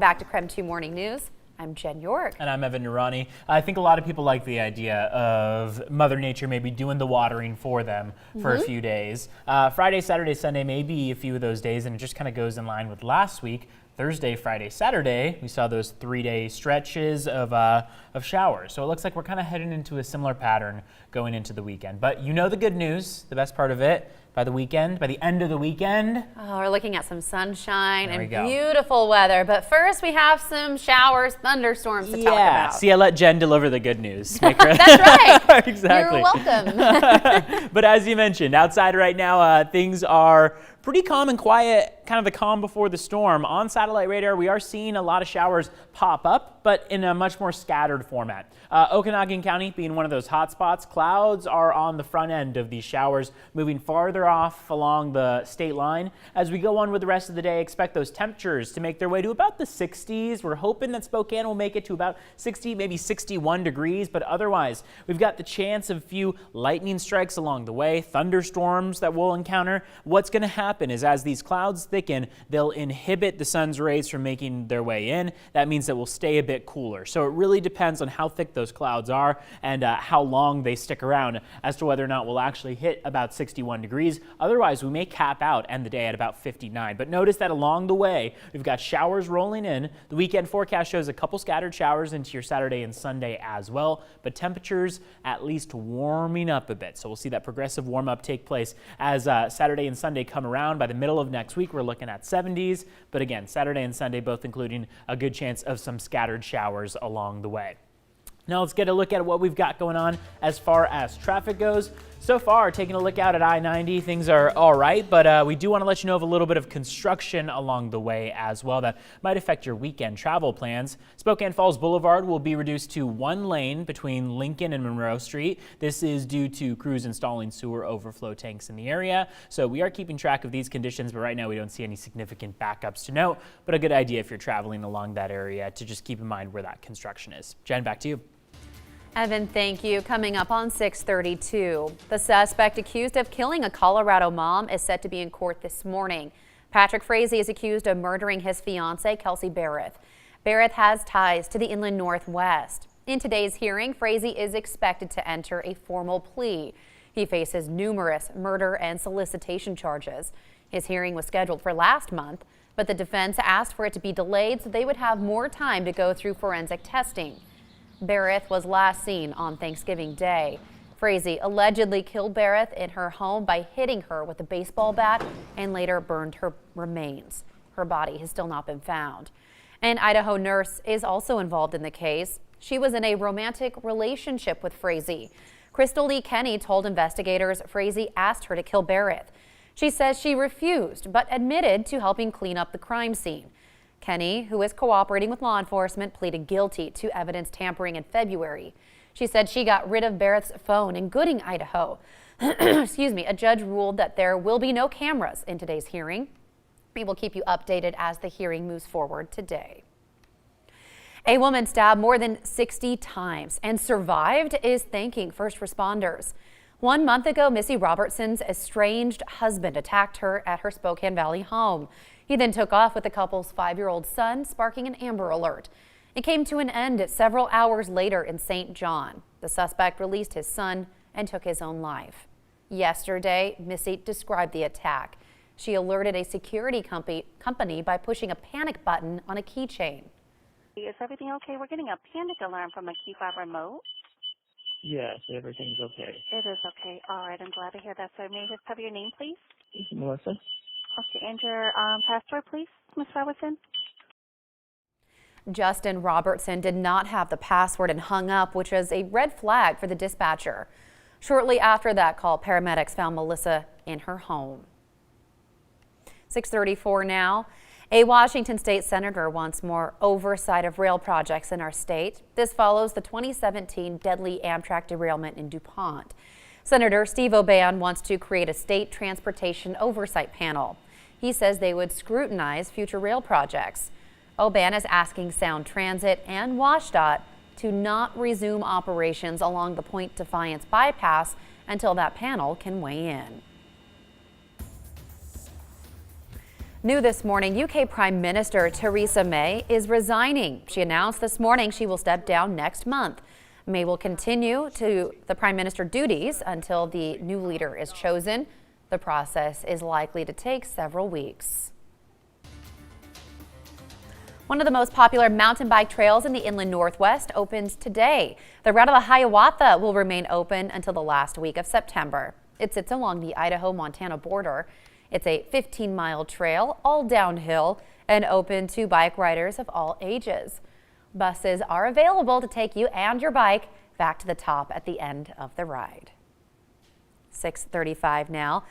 Back to KREM 2 Morning News. I'm Jen York. And I'm Evan Nurani. I think a lot of people like the idea of Mother Nature maybe doing the watering for them for a few days. Friday, Saturday, Sunday may be a few of those days, and it just kind of goes in line with last week. Thursday, Friday, Saturday, we saw those 3-day stretches of showers. So it looks like we're kind of heading into a similar pattern going into the weekend. But you know the good news, the best part of it, by the end of the weekend. Oh, we're looking at some sunshine and beautiful weather. But first, we have some showers, thunderstorms to talk about. See, I let Jen deliver the good news. That's right. Exactly. You're welcome. But as you mentioned, outside right now, things are pretty calm and quiet, kind of the calm before the storm. On satellite radar, we are seeing a lot of showers pop up, but in a much more scattered format. Okanagan County being one of those hot spots, clouds are on the front end of these showers, moving farther off along the state line. As we go on with the rest of the day, expect those temperatures to make their way to about the 60s. We're hoping that Spokane will make it to about 60, maybe 61 degrees, but otherwise, we've got the chance of a few lightning strikes along the way, thunderstorms that we'll encounter. What's going to happen is as these clouds thicken, they'll inhibit the sun's rays from making their way in. That means that we'll stay a bit cooler. So it really depends on how thick those clouds are and how long they stick around as to whether or not we'll actually hit about 61 degrees. Otherwise, we may cap out, end the day at about 59. But notice that along the way, we've got showers rolling in. The weekend forecast shows a couple scattered showers into your Saturday and Sunday as well, but temperatures at least warming up a bit. So we'll see that progressive warm up take place as Saturday and Sunday come around. By the middle of next week, we're looking at 70s. But again, Saturday and Sunday both including a good chance of some scattered showers along the way. Now let's get a look at what we've got going on as far as traffic goes. So far, taking a look out at I-90, things are all right, but we do want to let you know of a little bit of construction along the way as well that might affect your weekend travel plans. Spokane Falls Boulevard will be reduced to one lane between Lincoln and Monroe Street. This is due to crews installing sewer overflow tanks in the area. So we are keeping track of these conditions, but right now we don't see any significant backups to note, but a good idea if you're traveling along that area to just keep in mind where that construction is. Jen, back to you. Evan, thank you. Coming up on 6:32, the suspect accused of killing a Colorado mom is set to be in court this morning. Patrick Frazee is accused of murdering his fiancée, Kelsey Barrett. Barrett has ties to the Inland Northwest. In today's hearing, Frazee is expected to enter a formal plea. He faces numerous murder and solicitation charges. His hearing was scheduled for last month, but the defense asked for it to be delayed so they would have more time to go through forensic testing. Barrett was last seen on Thanksgiving Day. Frazee allegedly killed Barrett in her home by hitting her with a baseball bat and later burned her remains. Her body has still not been found. An Idaho nurse is also involved in the case. She was in a romantic relationship with Frazee. Crystal Lee Kenny told investigators Frazee asked her to kill Barrett. She says she refused, but admitted to helping clean up the crime scene. Kenny, who is cooperating with law enforcement, pleaded guilty to evidence tampering in February. She said she got rid of Barrett's phone in Gooding, Idaho. Excuse me. A judge ruled that there will be no cameras in today's hearing. We will keep you updated as the hearing moves forward today. A woman stabbed more than 60 times and survived is thanking first responders. 1 month ago, Missy Robertson's estranged husband attacked her at her Spokane Valley home. He then took off with the couple's 5-year-old son, sparking an Amber Alert. It came to an end several hours later in St. John. The suspect released his son and took his own life. Yesterday, Missy described the attack. She alerted a security company by pushing a panic button on a keychain. Is everything okay? We're getting a panic alarm from a key fob remote. Yes, everything's okay. It is okay. All right, I'm glad to hear that. So may I just have your name, please? Melissa? Okay, and your password, please, Ms. Robertson? Justin Robertson did not have the password and hung up, which was a red flag for the dispatcher. Shortly after that call, paramedics found Melissa in her home. 6:34 now. A Washington state senator wants more oversight of rail projects in our state. This follows the 2017 deadly Amtrak derailment in DuPont. Senator Steve O'Ban wants to create a state transportation oversight panel. He says they would scrutinize future rail projects. O'Ban is asking Sound Transit and WashDOT to not resume operations along the Point Defiance bypass until that panel can weigh in. New this morning, UK Prime Minister Theresa May is resigning. She announced this morning she will step down next month. May will continue to the Prime Minister duties until the new leader is chosen. The process is likely to take several weeks. One of the most popular mountain bike trails in the inland Northwest opens today. The Route of the Hiawatha will remain open until the last week of September. It sits along the Idaho-Montana border. It's a 15-mile trail, all downhill, and open to bike riders of all ages. Buses are available to take you and your bike back to the top at the end of the ride. 6:35 now.